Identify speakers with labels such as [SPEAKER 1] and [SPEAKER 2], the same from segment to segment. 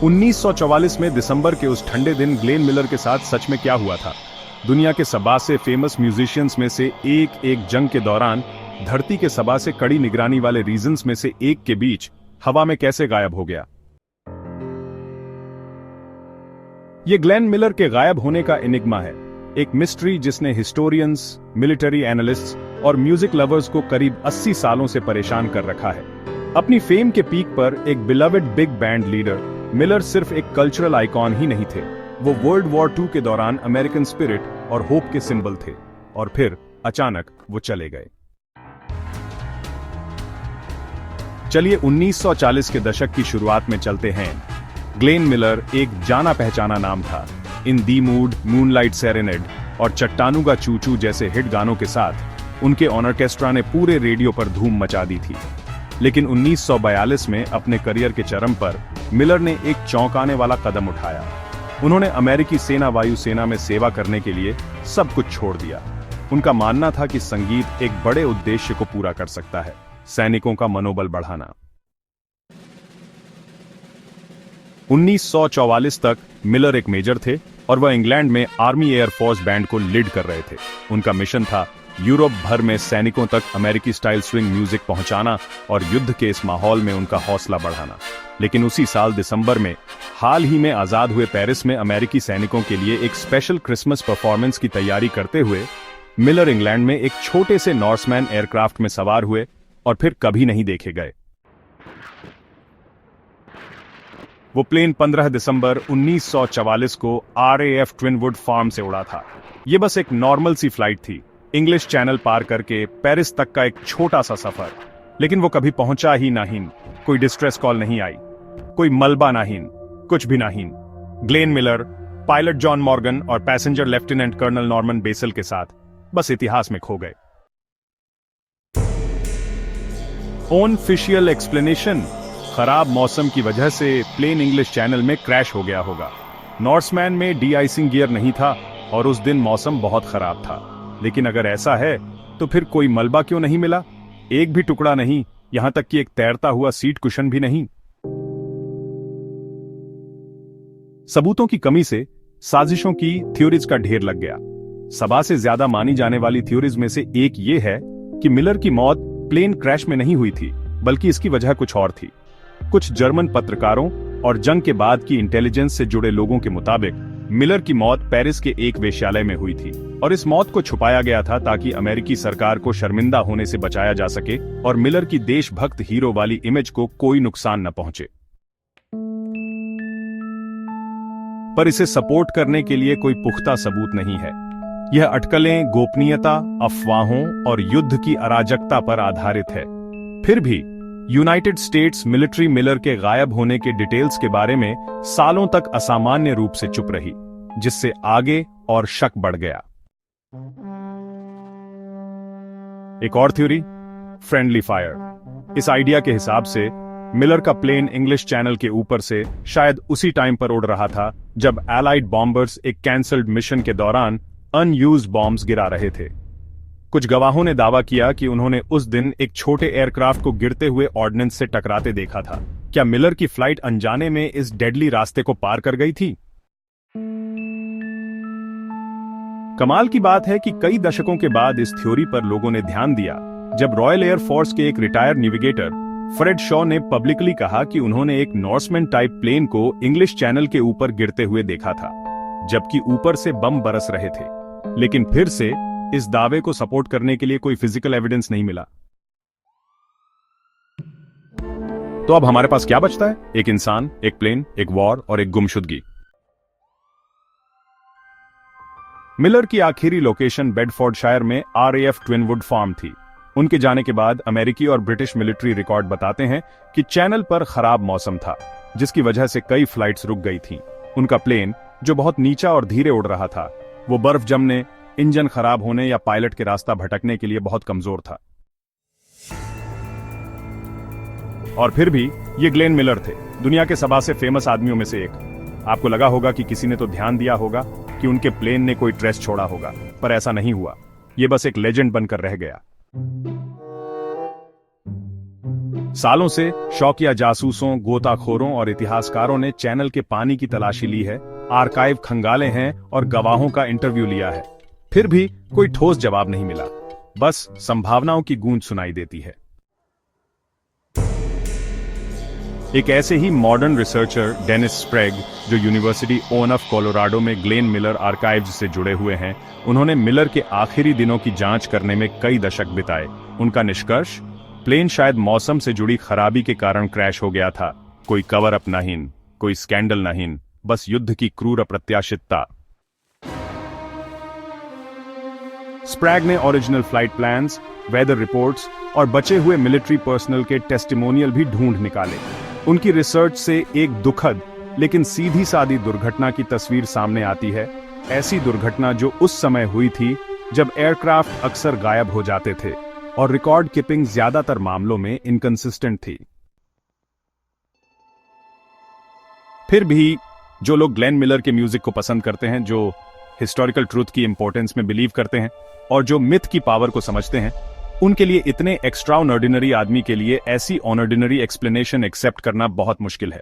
[SPEAKER 1] 1944 में दिसंबर के उस ठंडे दिन ग्लेन मिलर के साथ सच में क्या हुआ था? दुनिया के सबा से फेमस म्यूजिशियंस में से एक जंग के दौरान धरती के सबा से कड़ी निगरानी वाले रीजन्स में से एक के बीच हवा में कैसे गायब हो गया? यह ग्लेन मिलर के गायब होने का एनिग्मा है, एक मिस्ट्री जिसने हिस्टोरियंस, मिलिट्री एनालिस्ट्स और म्यूजिक लवर्स को करीब 80 सालों से परेशान कर रखा है। अपनी फेम के पीक पर एक beloved big band leader, Miller सिर्फ एक कल्चरल आइकॉन ही नहीं थे, वो वर्ल्ड वॉर II के दौरान अमेरिकन स्पिरिट और होप के सिंबल थे। और फिर अचानक वो चले गए। चलिए 1940 के दशक की शुरुआत में चलते हैं। ग्लेन मिलर एक जाना पहचाना नाम था। इन दी मूड, मूनलाइट सेरेनेड और चट्टानूगा चूचू जैसे हिट गानों के साथ उनके ऑर्केस्ट्रा ने पूरे रेडियो पर धूम मचा दी थी। लेकिन 1942 में अपने करियर के चरम पर मिलर ने एक चौंकाने वाला कदम उठाया। उन्होंने अमेरिकी सेना वायुसेना में सेवा करने के लिए सब कुछ छोड़ दिया। उनका मानना था कि संगीत एक बड़े उद्देश्य को पूरा कर सकता है, सैनिकों का मनोबल बढ़ाना। 1944 तक मिलर एक मेजर थे और वह इंग्लैंड में आर्मी एयर फोर्स बैंड को लीड कर रहे थे। उनका मिशन था यूरोप भर में सैनिकों तक अमेरिकी स्टाइल स्विंग म्यूजिक पहुंचाना और युद्ध के इस माहौल में उनका हौसला बढ़ाना। लेकिन उसी साल दिसंबर में हाल ही में आजाद हुए पेरिस में अमेरिकी सैनिकों के लिए एक स्पेशल क्रिसमस परफॉर्मेंस की तैयारी करते हुए मिलर इंग्लैंड में एक छोटे से नॉर्समैन एयरक्राफ्ट में सवार हुए और फिर कभी नहीं देखे गए। वो प्लेन 15 दिसंबर 1944 को RAF ट्विनवुड फार्म से उड़ा था। ये बस एक नॉर्मल सी फ्लाइट थी, इंग्लिश चैनल पार करके पेरिस तक का एक छोटा सा सफर। लेकिन वो कभी पहुंचा ही नहीं। कोई डिस्ट्रेस कॉल नहीं आई, कोई मलबा नहीं, कुछ भी नहीं। Glenn Miller, pilot John Morgan और passenger lieutenant colonel Norman Baessell के साथ बस इतिहास में खो गए। ऑनऑफिशियल एक्सप्लेनेशन, खराब मौसम की वजह से प्लेन इंग्लिश चैनल में क्रैश हो गया होगा। नॉर्समैन में डी आइसिंग गियर नहीं था और उस दिन मौसम बहुत खराब था। लेकिन अगर ऐसा है तो फिर कोई मलबा क्यों नहीं मिला? एक भी टुकड़ा नहीं, यहां तक कि एक तैरता हुआ सीट कुशन भी नहीं। सबूतों की कमी से साजिशों की थ्योरीज का ढेर लग गया। सबा से ज्यादा मानी जाने वाली थ्योरीज में से एक ये है कि मिलर की मौत प्लेन क्रैश में नहीं हुई थी, बल्कि इसकी वजह कुछ और थी। कुछ जर्मन पत्रकारों और जंग के बाद की इंटेलिजेंस से जुड़े लोगों के मुताबिक मिलर की मौत पेरिस के एक वेश्यालय में हुई थी और इस मौत को छुपाया गया था ताकि अमेरिकी सरकार को शर्मिंदा होने से बचाया जा सके और मिलर की देशभक्त हीरो वाली इमेज को कोई नुकसान न पहुंचे। पर इसे सपोर्ट करने के लिए कोई पुख्ता सबूत नहीं है। यह अटकलें गोपनीयता, अफवाहों और युद्ध की अराजकता पर आधारित है। फिर भी यूनाइटेड स्टेट्स मिलिट्री मिलर के गायब होने के डिटेल्स के बारे में सालों तक असामान्य रूप से चुप रही, जिससे आगे और शक बढ़ गया। एक और थ्योरी, फ्रेंडली फायर। इस आइडिया के हिसाब से मिलर का प्लेन इंग्लिश चैनल के ऊपर से शायद उसी टाइम पर उड़ रहा था जब एलाइड बॉम्बर्स एक कैंसल्ड मिशन के दौरान अनयूज्ड बॉम्ब्स गिरा रहे थे। कुछ गवाहों ने दावा किया कि उन्होंने उस दिन एक छोटे एयरक्राफ्ट को गिरते हुए ऑर्डिनेंस से टकराते देखा था। क्या मिलर की फ्लाइट अनजाने में इस डेडली रास्ते को पार कर गई थी? कमाल की बात है कि कई दशकों के बाद इस थ्योरी पर लोगों ने ध्यान दिया जब रॉयल एयर फोर्स के एक रिटायर्ड नेविगेटर फ्रेड शॉ ने पब्लिकली कहा कि उन्होंने एक नॉर्समैन टाइप प्लेन को इंग्लिश चैनल के ऊपर गिरते हुए देखा था, जबकि ऊपर से बम बरस रहे थे। लेकिन फिर से इस दावे को सपोर्ट करने के लिए कोई फिजिकल एविडेंस नहीं मिला। तो अब हमारे पास क्या बचता है? एक इंसान, एक प्लेन, एक वॉर और एक गुमशुदगी। मिलर की आखिरी लोकेशन बेडफोर्डशायर में RAF ट्विनवुड फार्म थी। उनके जाने के बाद अमेरिकी और ब्रिटिश मिलिट्री रिकॉर्ड बताते हैं कि चैनल पर खराब मौसम था, जिसकी वजह से कई फ्लाइट्स रुक गई थीं। उनका प्लेन, जो बहुत नीचा और धीरे उड़ रहा था, वो बर्फ जमने, इंजन खराब होने या पायलट के रास्ता भटकने के लिए बहुत कमजोर था। और फिर भी ये ग्लेन मिलर थे, दुनिया के सबा से फेमस आदमियों में से एक। आपको लगा होगा कि किसी ने तो ध्यान दिया होगा कि उनके प्लेन ने कोई ट्रेस छोड़ा होगा, पर ऐसा नहीं हुआ। ये बस एक लेजेंड बनकर रह गया। सालों से शौकिया जासूसों, गोताखोरों और इतिहासकारों ने चैनल के पानी की तलाशी ली है, आर्काइव खंगाले हैं और गवाहों का इंटरव्यू लिया है। फिर भी कोई ठोस जवाब नहीं मिला, बस संभावनाओं की गूंज सुनाई देती है। एक ऐसे ही मॉडर्न रिसर्चर डेनिस स्प्रेग, जो यूनिवर्सिटी ऑफ कोलोराडो में ग्लेन मिलर आर्काइव्स से जुड़े हुए हैं, उन्होंने मिलर के आखिरी दिनों की जांच करने में कई दशक बिताए। उनका निष्कर्ष, प्लेन शायद मौसम से जुड़ी खराबी के कारण क्रैश हो गया था। कोई कवर अप नहीं, कोई स्कैंडल नहीं, बस युद्ध की क्रूर अप्रत्याशितता। स्प्रैग ने original flight plans, weather reports और बचे हुए मिलिट्री पर्सनल के टेस्टिमोनियल भी ढूंढ निकाले। उनकी रिसर्च से एक दुखद लेकिन सीधी सादी दुर्घटना की तस्वीर सामने आती है, ऐसी दुर्घटना जो उस समय हुई थी जब एयरक्राफ्ट अक्सर गायब हो जाते थे और रिकॉर्ड कीपिंग ज्यादातर मामलों में इनकंसिस्टेंट थी। फिर भी जो लोग ग्लेन मिलर के म्यूजिक को पसंद करते हैं, जो हिस्टोरिकल ट्रूथ की इंपॉर्टेंस में बिलीव करते हैं और जो मिथ की पावर को समझते हैं, उनके लिए इतने एक्स्ट्राऑर्डिनरी आदमी के लिए ऐसी ऑर्डिनरी एक्सप्लेनेशन एक्सेप्ट करना बहुत मुश्किल है।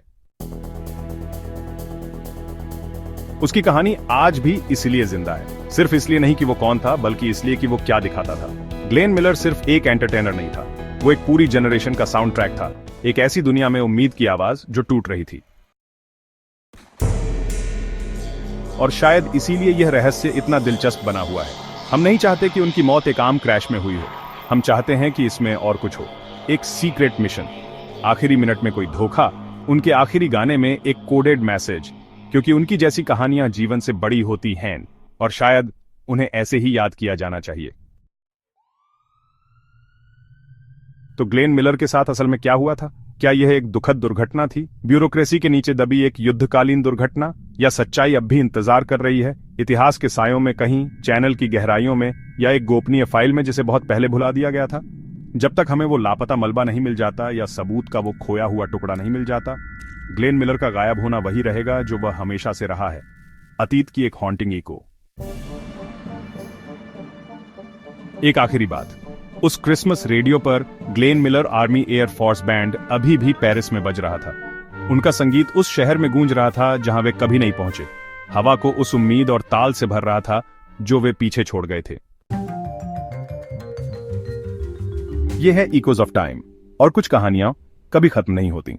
[SPEAKER 1] उसकी कहानी आज भी इसलिए जिंदा है, सिर्फ इसलिए नहीं कि वो कौन था, बल्कि इसलिए कि वो क्या दिखाता था। ग्लेन मिलर सिर्फ एक एंटरटेनर नहीं था, वो एक पूरी जनरेशन का साउंड ट्रैक था, एक ऐसी दुनिया में उम्मीद की आवाज जो टूट रही थी। और शायद इसीलिए यह रहस्य इतना दिलचस्प बना हुआ है। हम नहीं चाहते कि उनकी मौत एक आम क्रैश में हुई हो, हम चाहते हैं कि इसमें और कुछ हो, एक सीक्रेट मिशन, आखिरी मिनट में कोई धोखा, उनके आखिरी गाने में एक कोडेड मैसेज, क्योंकि उनकी जैसी कहानियां जीवन से बड़ी होती हैं और शायद उन्हें ऐसे ही याद किया जाना चाहिए। तो ग्लेन मिलर के साथ असल में क्या हुआ था? क्या यह एक दुखद दुर्घटना थी, ब्यूरोक्रेसी के नीचे दबी एक युद्धकालीन दुर्घटना, या सच्चाई अब भी इंतजार कर रही है, इतिहास के सायों में कहीं, चैनल की गहराइयों में, या एक गोपनीय फाइल में जिसे बहुत पहले भुला दिया गया था? जब तक हमें वो लापता मलबा नहीं मिल जाता या सबूत का वो खोया हुआ टुकड़ा नहीं मिल जाता, ग्लेन मिलर का गायब होना वही रहेगा जो वह हमेशा से रहा है, अतीत की एक हॉन्टिंग इको। एक आखिरी बात, उस क्रिसमस रेडियो पर Glenn Miller army air force band अभी भी पेरिस में बज रहा था। उनका संगीत उस शहर में गूंज रहा था जहां वे कभी नहीं पहुंचे, हवा को उस उम्मीद और ताल से भर रहा था जो वे पीछे छोड़ गए थे। यह है इकोज ऑफ टाइम, और कुछ कहानियां कभी खत्म नहीं होती।